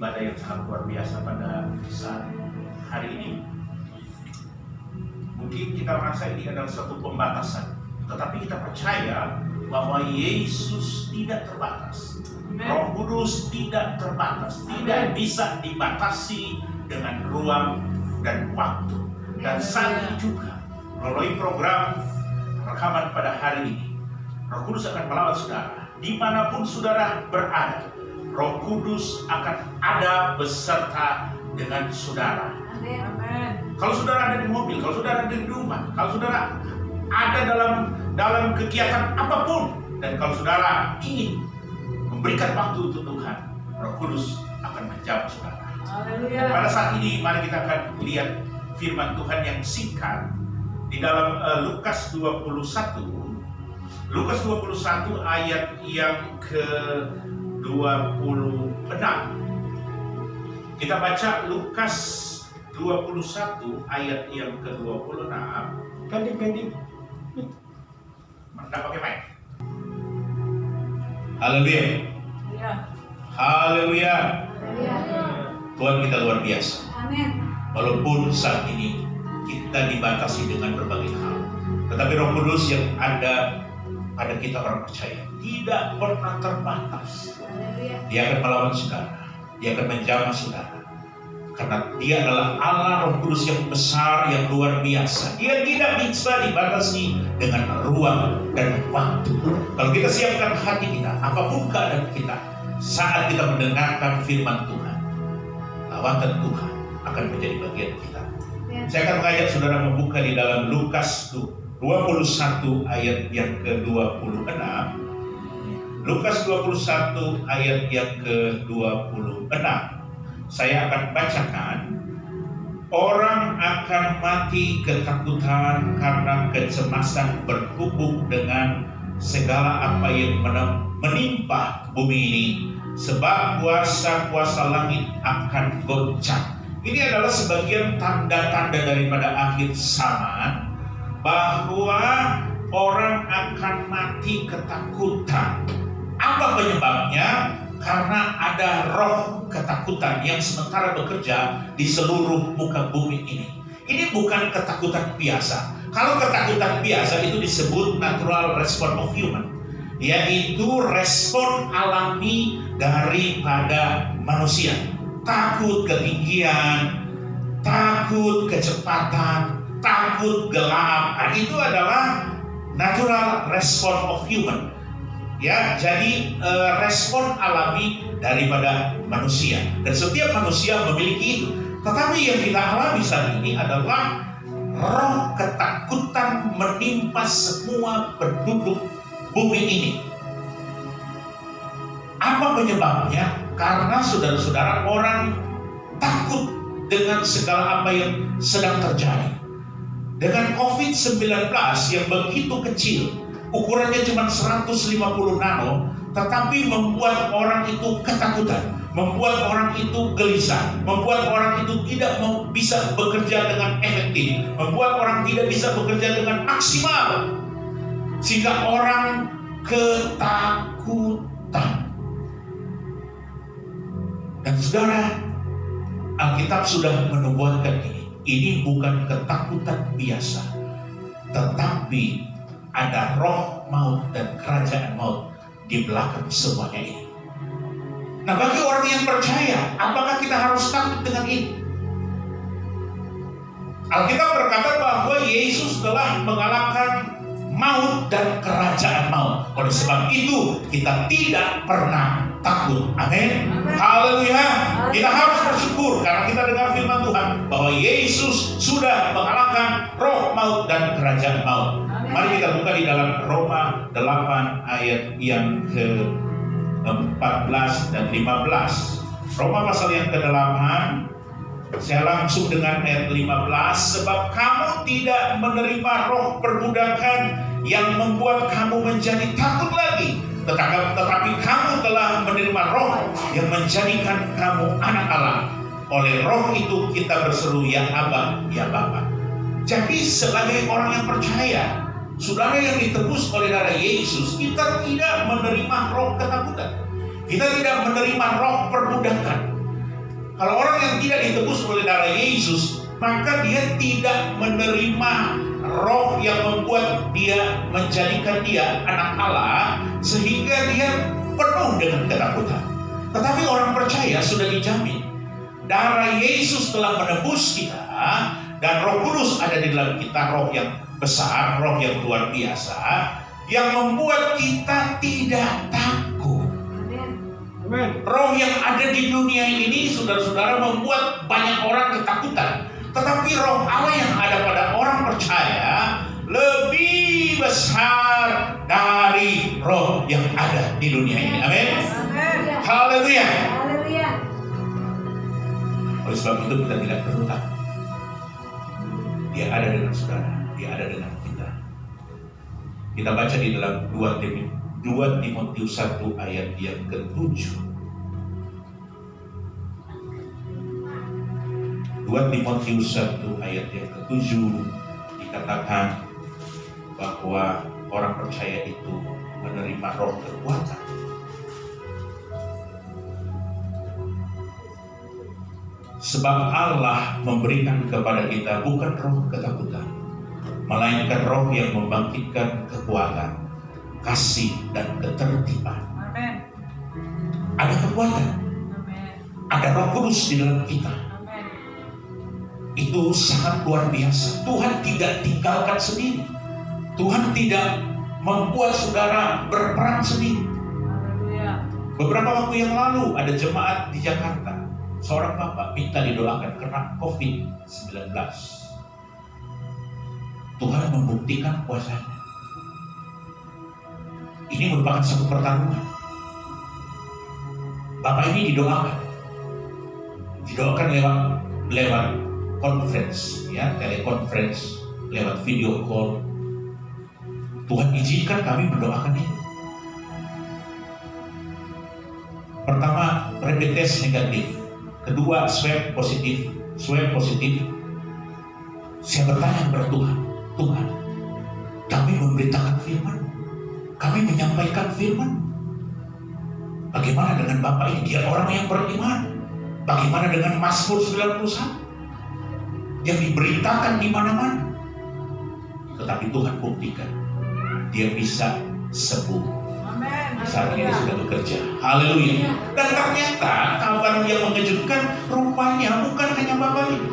ibadah yang sangat luar biasa pada saat hari ini. Mungkin kita merasa ini adalah satu pembatasan, tetapi kita percaya bahwa Yesus tidak terbatas. Roh Kudus tidak terbatas, tidak bisa dibatasi dengan ruang dan waktu. Dan saat ini juga melalui program rekaman pada hari ini, Roh Kudus akan melawat saudara dimanapun saudara berada. Roh Kudus akan ada beserta dengan saudara. Amin. Kalau saudara ada di mobil, kalau saudara ada di rumah, kalau saudara ada dalam kegiatan apapun, dan kalau saudara ingin memberikan waktu untuk Tuhan, Roh Kudus akan menjawab saudara. Haleluya. Pada saat ini mari kita akan lihat firman Tuhan yang singkat di dalam Lukas 21. Lukas 21 ayat yang ke-26. Kita baca Lukas 21 ayat yang ke-26. Pending. Nggak pakai mic. Haleluya. Iya. Haleluya. Haleluya. Tuhan kita luar biasa. Amin. Walaupun saat ini kita dibatasi dengan berbagai hal, tetapi Roh Kudus yang ada pada kita orang percaya tidak pernah terbatas. Haleluya. Dia akan melawan saudara, dia akan menjamah saudara, karena dia adalah Allah Roh Kudus yang besar, yang luar biasa. Dia tidak bisa dibatasi dengan ruang dan waktu. Kalau kita siapkan hati kita, apapun keadaan kita, saat kita mendengarkan firman Tuhan, lawatan Tuhan akan menjadi bagian kita. Saya akan mengajak saudara membuka di dalam Lukas 21 ayat yang ke-26. Lukas 21 ayat yang ke-26. Saya akan bacakan. Orang akan mati ketakutan karena kecemasan berhubung dengan segala apa yang menimpa bumi ini, sebab kuasa-kuasa langit akan goncang. Ini adalah sebagian tanda-tanda daripada akhir zaman, bahwa orang akan mati ketakutan. Apa penyebabnya? Karena ada roh ketakutan yang sementara bekerja di seluruh muka bumi ini. Ini bukan ketakutan biasa. Kalau ketakutan biasa itu disebut natural response of human, yaitu respon alami daripada manusia. Takut ketinggian, takut kecepatan, takut gelap. Nah, itu adalah natural response of human. Ya, jadi respon alami daripada manusia, dan setiap manusia memiliki itu. Tetapi yang kita alami saat ini adalah roh ketakutan menimpa semua penduduk bumi ini. Apa penyebabnya? Karena saudara-saudara, orang takut dengan segala apa yang sedang terjadi. Dengan COVID-19 yang begitu kecil, ukurannya cuma 150 nano, tetapi membuat orang itu ketakutan, membuat orang itu gelisah, membuat orang itu tidak bisa bekerja dengan efektif, membuat orang tidak bisa bekerja dengan maksimal, sehingga orang ketakutan. Dan saudara, Alkitab sudah menubuatkan ini. Ini bukan ketakutan biasa, tetapi ada roh maut dan kerajaan maut di belakang semuanya ini. Nah, bagi orang yang percaya, apakah kita harus takut dengan ini? Alkitab berkata bahwa Yesus telah mengalahkan maut dan kerajaan maut. Oleh sebab itu, kita tidak pernah takut. Amin. Haleluya. Kita harus bersyukur karena kita dengar firman Tuhan bahwa Yesus sudah mengalahkan roh maut dan kerajaan maut. Mari kita buka di dalam Roma 8 ayat yang ke-14 dan 15. Roma pasal yang ke-8, saya langsung dengan ayat 15. Sebab kamu tidak menerima roh perbudakan yang membuat kamu menjadi takut lagi, tetapi kamu telah menerima roh yang menjadikan kamu anak Allah. Oleh roh itu kita berseru, ya Aba, ya Bapa. Jadi sebagai orang yang percaya, saudara yang ditebus oleh darah Yesus, kita tidak menerima roh ketakutan, kita tidak menerima roh perbudakan. Kalau orang yang tidak ditebus oleh darah Yesus, maka dia tidak menerima roh yang membuat dia, menjadikan dia anak Allah, sehingga dia penuh dengan ketakutan. Tetapi orang percaya sudah dijamin. Darah Yesus telah menebus kita, dan Roh Kudus ada di dalam kita, roh yang besar, roh yang luar biasa, yang membuat kita tidak takut. Roh yang ada di dunia ini, saudara-saudara, membuat banyak orang ketakutan. Tetapi roh Allah yang ada pada orang percaya lebih besar dari roh yang ada di dunia ini. Amin. Haleluya. Oleh sebab itu kita tidak perlu takut. Dia ada dengan saudara, dia ada dengan kita. Kita baca di dalam 2 Timotius 1 ayat yang ke-7. 2 Timotius 1 ayat yang ke-7 dikatakan bahwa orang percaya itu menerima roh kekuatan. Sebab Allah memberikan kepada kita bukan roh ketakutan, melainkan roh yang membangkitkan kekuatan, kasih, dan ketertiban. Amin. Ada kekuatan, Amin. ada Roh Kudus di dalam kita. Amin. Itu sangat luar biasa. Tuhan tidak tinggalkan sendiri. Tuhan tidak membuat saudara berperang sendiri. Haleluya. Beberapa waktu yang lalu ada jemaat di Jakarta. Seorang bapak minta didoakan karena COVID-19. Tuhan membuktikan kuasanya. Ini merupakan satu pertarungan. Bapak ini didoakan lewat conference, ya, teleconference, lewat video call. Tuhan izinkan kami mendoakan itu. Pertama, rapid test negatif. Kedua, swab positif. Saya bertanya kepada Tuhan, Tuhan, kami memberitakan firman, kami menyampaikan firman. Bagaimana dengan Bapak ini? Dia orang yang beriman. Bagaimana dengan Mazmur 91 yang diberitakan di mana-mana? Tetapi Tuhan buktikan, dia bisa sembuh. Amin. Saat ini dia sudah bekerja. Haleluya. Dan ternyata kabar yang mengejutkan, rupanya bukan hanya Bapak ini.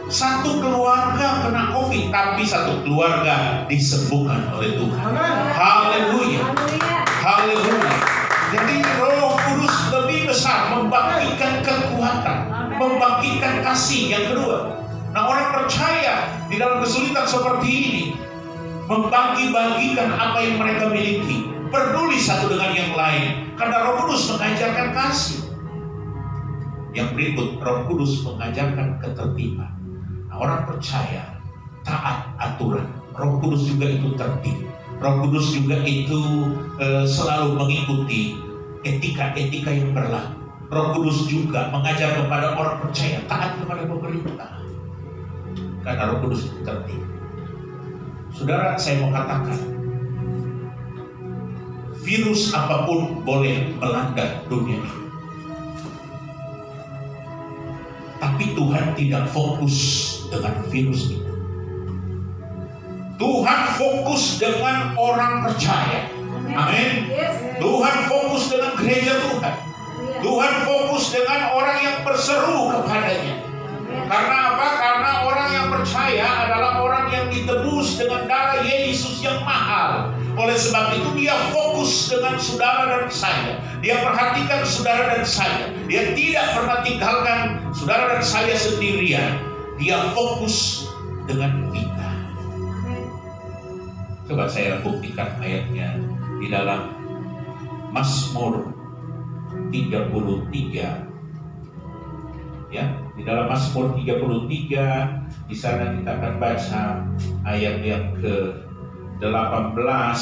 Satu keluarga kena COVID, tapi satu keluarga disembuhkan oleh Tuhan. Haleluya. Haleluya. Jadi Roh Kudus lebih besar, membangkitkan kekuatan, membangkitkan kasih. Yang kedua, nah, orang percaya di dalam kesulitan seperti ini membagi-bagikan apa yang mereka miliki, peduli satu dengan yang lain, karena Roh Kudus mengajarkan kasih. Yang berikut, Roh Kudus mengajarkan ketertiban. Nah, orang percaya taat aturan. Roh Kudus juga itu tertib. Roh Kudus juga itu selalu mengikuti etika-etika yang berlaku. Roh Kudus juga mengajar kepada orang percaya taat kepada pemerintah, karena Roh Kudus itu tertib. Saudara, saya mau katakan, virus apapun boleh melanda dunia ini, tapi Tuhan tidak fokus dengan virus itu. Tuhan fokus dengan orang percaya. Amin. Tuhan fokus dengan gereja Tuhan. Tuhan fokus dengan orang yang berseru kepadanya. Karena apa? Karena orang yang percaya adalah orang yang ditebus dengan darah Yesus yang mahal. Oleh sebab itu dia fokus dengan saudara dan saya. Dia perhatikan saudara dan saya. Dia tidak pernah tinggalkan saudara dan saya sendirian. Dia fokus dengan kita. Coba saya buktikan ayatnya di dalam Mazmur 33. Ya, di dalam Mazmur 33, di sana kita akan baca ayat yang ke-18.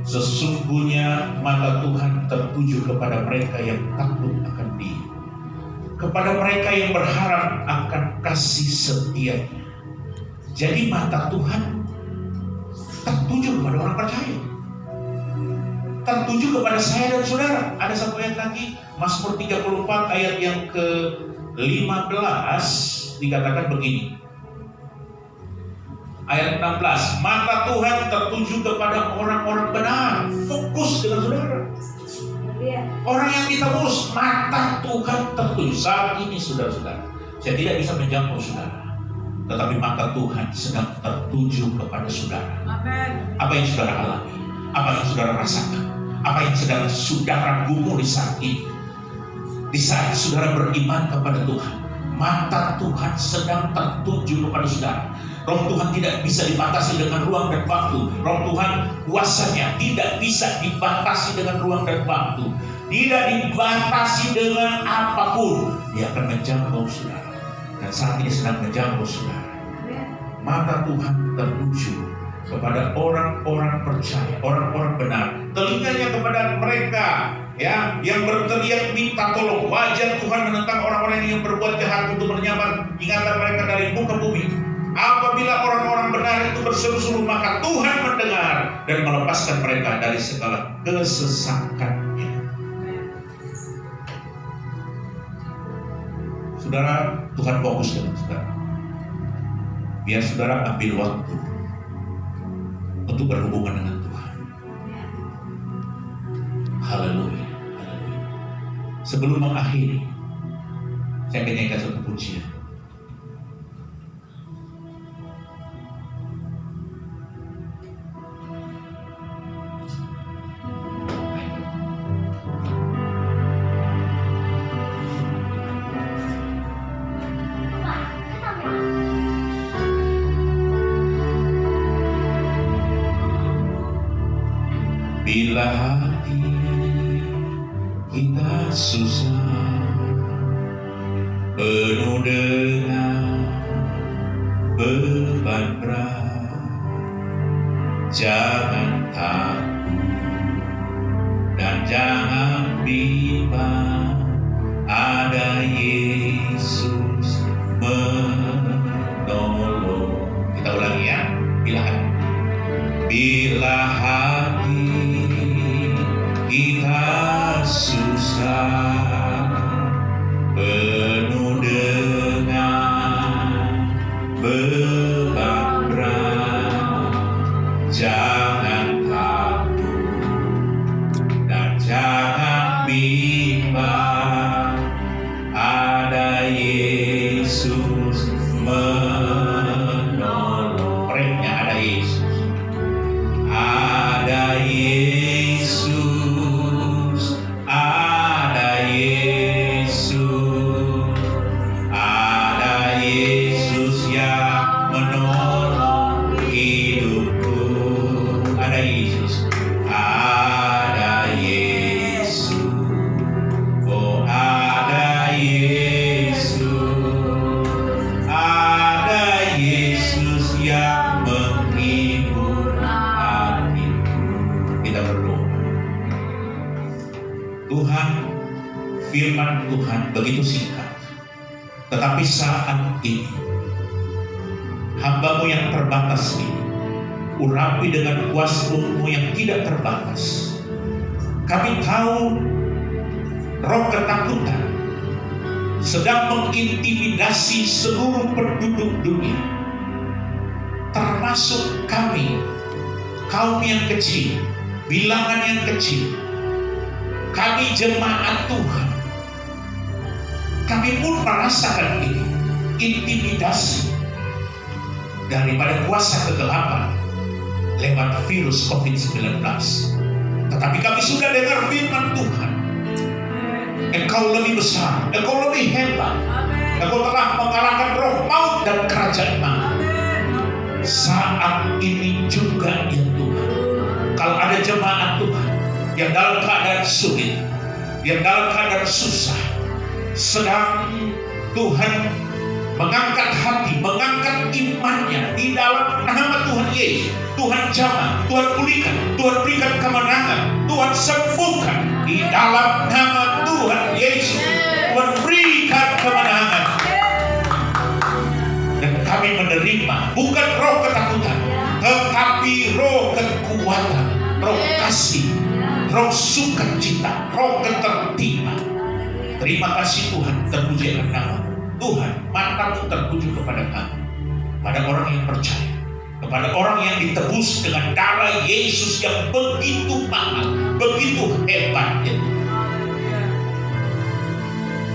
Sesungguhnya mata Tuhan tertuju kepada mereka yang takut akan Dia, kepada mereka yang berharap akan kasih setia-Nya. Jadi mata Tuhan tertuju kepada orang percaya. tertuju kepada saya dan saudara. Ada satu ayat lagi, Mazmur 34 ayat yang ke-15 dikatakan begini. Ayat 16, mata Tuhan tertuju kepada orang-orang benar. Fokus dengan saudara. Orang yang ditebus, mata Tuhan tertuju. Saat ini saudara-saudara, saya tidak bisa menjangkau saudara, tetapi mata Tuhan sedang tertuju kepada saudara. Amin. Apa yang saudara alami, apa yang saudara rasakan, apa yang sedang saudara gumuli saat ini. Di saat saudara beriman kepada Tuhan, mata Tuhan sedang tertuju kepada saudara. Roh Tuhan tidak bisa dibatasi dengan ruang dan waktu. Roh Tuhan kuasanya tidak bisa dibatasi dengan ruang dan waktu. Tidak dibatasi dengan apapun. Dia akan menjangkau saudara. Dan saat ini sedang menjangkau saudara. Mata Tuhan tertuju kepada orang-orang percaya, orang-orang benar. Telinganya kepada mereka yang berteriak minta tolong. Wajah Tuhan menentang orang-orang yang berbuat jahat untuk menyamar ingatan mereka dari muka bumi. Apabila orang-orang benar itu berseru-seru, maka Tuhan mendengar dan melepaskan mereka dari segala kesesakannya. Saudara, Tuhan fokus dengan saudara. Biar saudara ambil waktu untuk berhubungan dengan Tuhan. Haleluya, haleluya. Sebelum mengakhiri, saya akan nyanyikan satu pujian. Bila hati kita susah, penuh dengan beban berat, jangan takut dan jangan bimbang, ada Yesus menolong. Kita ulangi ya, bila hati kita susah, penuh dengan beban berat, jangan takut dan jangan bimbang, ada Yesus menolong. Refnya ada Yesus. Ada Yesus, ada Yesus, ada Yesus yang menolong hidupku. Ada Yesus, ada Yesus, oh ada Yesus, ada Yesus yang menghibur. Kita berdoa. Tuhan, firman Tuhan begitu singkat, tetapi saat ini hamba-Mu yang terbatas ini urapi dengan kuasa-Mu yang tidak terbatas. Kami tahu roh ketakutan sedang mengintimidasi seluruh penduduk dunia, termasuk kami, kaum yang kecil, bilangan yang kecil. Kami jemaat Tuhan, kami pun merasakan ini, intimidasi daripada kuasa kegelapan lewat virus COVID-19. Tetapi kami sudah dengar firman Tuhan. Engkau lebih besar, Engkau lebih hebat. Engkau telah mengalahkan roh maut dan kerajaan maut. Saat ini juga ya Tuhan, kalau ada jemaat Tuhan yang dalam keadaan sulit, yang dalam keadaan susah, sedang Tuhan mengangkat hati, mengangkat imannya di dalam nama Tuhan Yesus. Tuhan jamah, Tuhan pulihkan, Tuhan berikan kemenangan, Tuhan sembuhkan di dalam nama Tuhan Yesus. Tuhan berikan kemenangan. Dan kami menerima bukan roh ketakutan, tetapi roh kekuatan, roh kasih, roh roh sukacita, roh ketertiban. Terima kasih Tuhan, terpuji akan nama-Mu. Tuhan, matamu tertuju kepada kami, pada orang yang percaya, kepada orang yang ditebus dengan darah Yesus yang begitu mahal, begitu hebat ya Tuhan.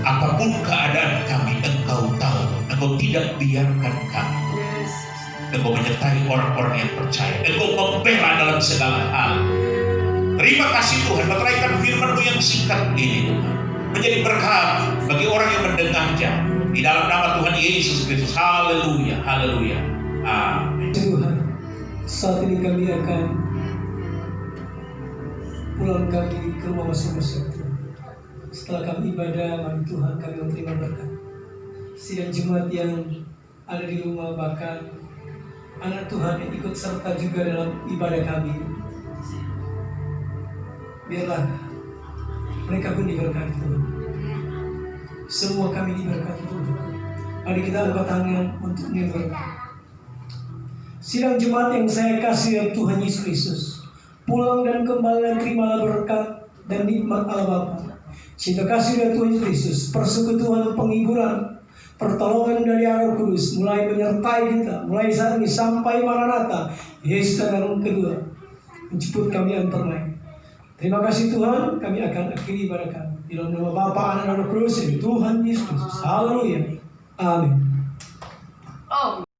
Apapun keadaan kami, Engkau tahu, Engkau tidak biarkan kami. Engkau menyertai orang-orang yang percaya, Engkau membela dalam segala hal. Terima kasih Tuhan, meteraikan firman-Mu yang singkat ini Tuhan, menjadi berkat bagi orang yang mendengarnya. Di dalam nama Tuhan Yesus Kristus. Haleluya, haleluya. Amin. Tuhan, saat ini kami akan pulang kami ke rumah masing-masing. Setelah kami ibadah, mari Tuhan kami menerima berkat. Sidang jemaat yang ada di rumah, bahkan anak Tuhan yang ikut serta juga dalam ibadah kami, biarlah mereka pun diberkati Tuhan. Semua kami diberkati Tuhan. Mari kita angkat tangan untuk berkat. Sidang jemaat yang saya kasih Tuhan Yesus Kristus, pulang dan kembali dan terimalah berkat dan nikmat Allah Bapa, cinta kasih dari Tuhan Yesus Kristus, persekutuan, penghiburan, pertolongan dari Roh Kudus mulai menyertai kita mulai saat ini sampai Maranatha, Yesus datang kedua menjemput kami antar lain. Terima kasih Tuhan, kami akan akhiri ibadah kami di dalam nama Bapa, Anak, dan Roh Kudus, Tuhan Yesus Kristus. Haleluya. Amin.